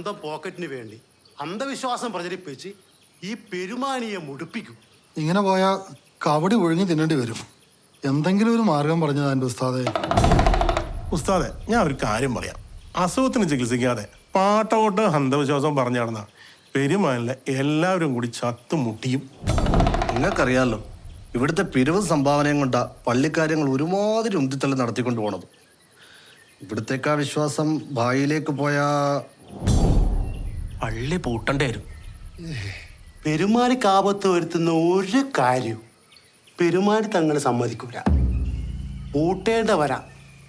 സ്വന്തം പോക്കറ്റിന് വേണ്ടി അന്ധവിശ്വാസം പ്രചരിപ്പിച്ച് ഈ പെരുമാനിയെ മുടിപ്പിക്കും. ഇങ്ങനെ പോയാൽ കവടി ഒഴുങ്ങി തിന്നേണ്ടി വരും. എന്തെങ്കിലും ഒരു മാർഗം പറഞ്ഞതാ എൻ്റെ ഉസ്താദേ. ഉസ്താദെ, ഞാൻ ഒരു കാര്യം പറയാം. അസുഖത്തിന് ചികിത്സിക്കാതെ പാട്ടോട്ട് അന്ധവിശ്വാസം പറഞ്ഞു നടന്ന പെരുമാനിലെ എല്ലാവരും കൂടി ചത്തുമുട്ടിയും. നിങ്ങൾക്കറിയാലോ, ഇവിടുത്തെ പിരിവ് സംഭാവനയും കൊണ്ടാ പള്ളിക്കാര്യങ്ങൾ ഒരുമാതിരി ഉന്തിത്തള്ളി നടത്തിക്കൊണ്ട് പോണത്. ഇവിടുത്തേക്കാ വിശ്വാസം ഭായിലേക്ക് പോയാ പള്ളി പൂട്ടേണ്ടി വരും. പെരുമാനിക്ക് ആപത്ത് വരുത്തുന്ന ഒരു കാര്യവും പെരുമാനി തങ്ങൾ സമ്മതിക്കൂല. പൂട്ടേണ്ട വരാ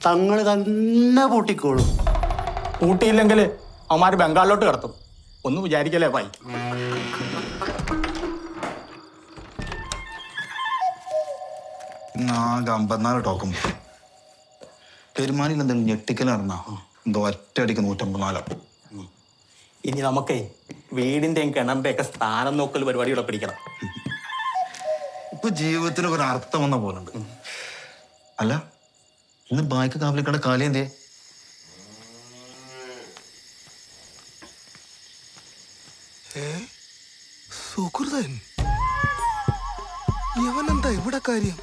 തങ്ങൾ തന്നെ പൂട്ടിക്കോളും. പൂട്ടിയില്ലെങ്കിൽ അവന്മാര് ബംഗാളിലോട്ട് കടത്തും. ഒന്നും വിചാരിക്കല്ലേ ഭായി. ആകെ 54 ടോക്കൺ. പെരുമാനിയിൽ എന്തെങ്കിലും ഞെട്ടിക്കൽ നടന്നാ എന്തോ ഒറ്റയടിക്ക് 154. ഇനി നമുക്കേ വീടിന്റെയും കിണറിന്റെ ഒക്കെ സ്ഥാനം നോക്കൽ പരിപാടികളെ പിടിക്കണം. ഇപ്പൊ ജീവിതത്തിന് ഒരു അർത്ഥം വന്ന പോലുണ്ട്. അല്ല, ഇന്ന് ബായ്ക്ക് കാവലിക്കട കാലി എന്തേ? സുഹൃതൻ ഇവനെന്താ ഇവിടെ കാര്യം?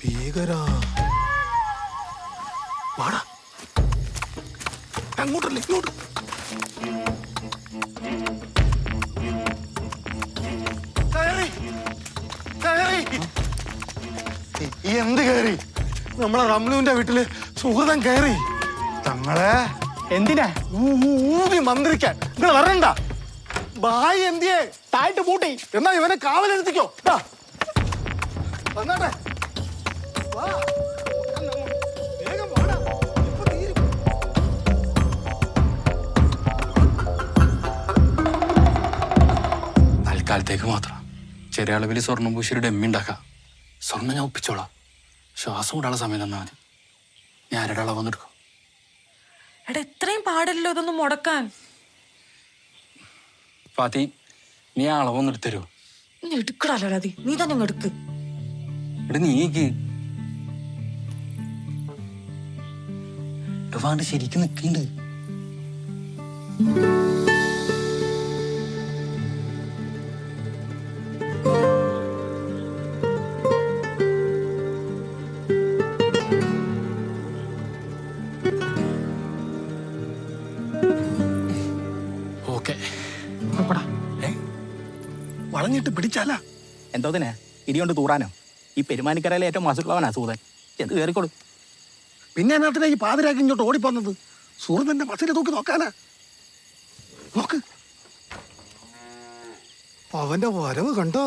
ഭീകരാ, വാടാ അങ്ങോട്ടല്ലേ ഇങ്ങോട്ട്. എന്ത് കയറി? നമ്മളെ റംലുവിന്റെ വീട്ടില് സുഹൃതൻ കയറി. തങ്ങളെ എന്തിനാ ഊതി മന്ത്രിക്കാൻ നിങ്ങൾ വരണ്ട. ബായി എന്തിയെ തായിട്ട് പൂട്ടി. എന്നാ ഇവനെ കാവലെടുത്തിക്കോ. വന്നാട്ടെ, വാ. വേഗം വാടാ. ഇപ്പൊ തീരും. തൽക്കാലത്തേക്ക് മാത്രം ചെറിയ അളവിൽ സ്വർണ്ണം പൂശിയൊരു ഡെമ്മി ഉണ്ടാക്കാം. സ്വർണ്ണം ഞാൻ ഒപ്പിച്ചോളാം. ശ്വാസം വിടാനുള്ള സമയം തന്നാൽ മതി. ഞാൻ ആരുടെ അളവെന്നെടുക്കും. എടാ, ഇത്രയും പാടില്ലല്ലോ ഇതൊന്നും മുടക്കാൻ. ഫാത്തി, നീ ആ അളവൊന്നും എടുത്തരുമോ? നീ എടുക്കടാലോ, നീ തന്നെ അങ്ങ് എടുക്ക്. ഇവിടെ നീക്ക് വാണ്ട് ശരിക്കും നിൽക്കുന്നുണ്ട്. വളഞ്ഞിട്ട് പിടിച്ചാലാ എന്തോതിനെ ഇടികൊണ്ട് തൂറാനോ? ഈ പെരുമാനിക്കരയിലെ ഏറ്റവും മാസുള്ളവനാ സൂതൻ. എന്ത് കയറിക്കോളൂ. പിന്നെ എന്നാത്തിനാ ഈ പാതിരാക്കി ഇങ്ങോട്ട് ഓടിപ്പോന്നത്? സുഹൃത്തിന്റെ മസിനെ തൂക്കി നോക്കാനാ. നോക്ക്, അവന്റെ വരവ് കണ്ടോ?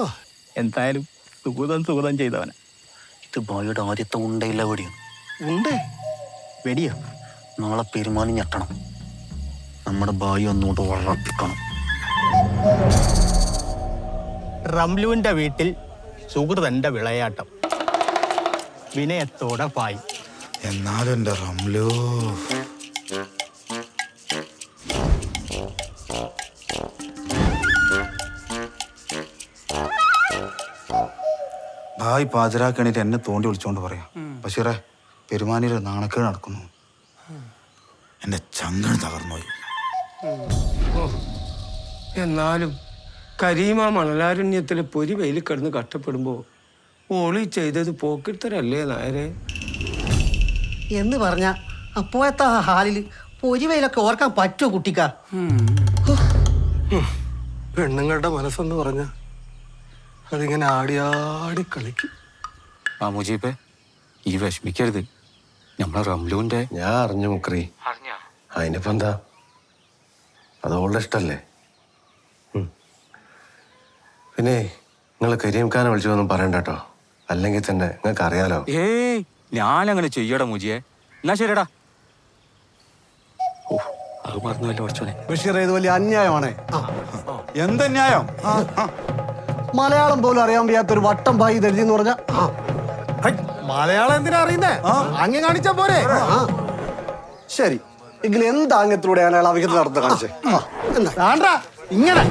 എന്തായാലും സുഹൃതം ചെയ്തവനാ. ഇത് ബോയുടെ ആദ്യത്തെ ഉണ്ടയില്ല വെടിയാണ്. ഉണ്ടേ വെടിയോ? നാളെ പെരുമാനി ഞെട്ടണം. നമ്മുടെ ബായി ഒന്നുകൊണ്ട് ഉറപ്പിക്കണം. റംലുവിന്റെ വീട്ടിൽ സുഹൃതന്റെ വിളയാട്ടം. വിനയത്തോടെ പായി. എന്നാലും എന്റെ റംലു, ഭായ് പാചരാക്കണിട്ട് എന്നെ തോണ്ടി വിളിച്ചോണ്ട് പറയാം. ബഷീറെ, പെരുമാനിയുടെ നാണക്കേട് നടക്കുന്നു. എന്റെ ചങ്കണ് തകർന്നുപോയി. എന്നാലും കരീമ മണലാരണ്യത്തിലെ പൊരി വെയിൽ കിടന്ന് കഷ്ടപ്പെടുമ്പോൾ ഓളി ചെയ്തത് പോക്കിത്തരല്ലേ നായരെ? എന്ന് പറഞ്ഞ അപ്പോഴത്തെ ആ ഹാലിൽ പൊരിവയിലൊക്കെ ഓർക്കാൻ പറ്റുമോ കുട്ടിക്ക? പെണ്ണുങ്ങളുടെ മനസ്സെന്ന് പറഞ്ഞ അതിങ്ങനെ ആടിയാടി കളിക്കും. മുജീബേ, ഈ വിഷമിക്കരുത്. നമ്മളെ റംലുവിന്റെ ഞാൻ അറിഞ്ഞു മുക്രി. അതിനിപ്പോ എന്താ, അതോളുടെ ഇഷ്ടല്ലേ. പിന്നെ നിങ്ങൾ കരീംഖാനെ വിളിച്ചൊന്നും പറയണ്ട കേട്ടോ. അല്ലെങ്കിൽ തന്നെ നിങ്ങൾക്ക് അറിയാലോ. ഏയ്, ഞാനങ്ങനെ ചെയ്യടാ മുജിയെ. എന്നാ ശരിയടാ. അത് മറന്നുവല്ലോ കുറച്ചോനെ. ബഷീർ, ഇത് വലിയ അന്യായമാണേ. എന്തന്യായം? മലയാളം പോലും അറിയാൻ വയ്യാത്തൊരു വട്ടം ഭായി ദരിദ്രം എന്ന് പറഞ്ഞ മലയാളം എന്തിനാ അറിയുന്നേ? അങ്ങ് കാണിച്ചാ പോരെ. ശരി, എങ്കിൽ എന്താങ്ങത്തിലൂടെ അയാൾ അവിഹിതം നടത്ത കാണിച്ചേ? ഇങ്ങനെ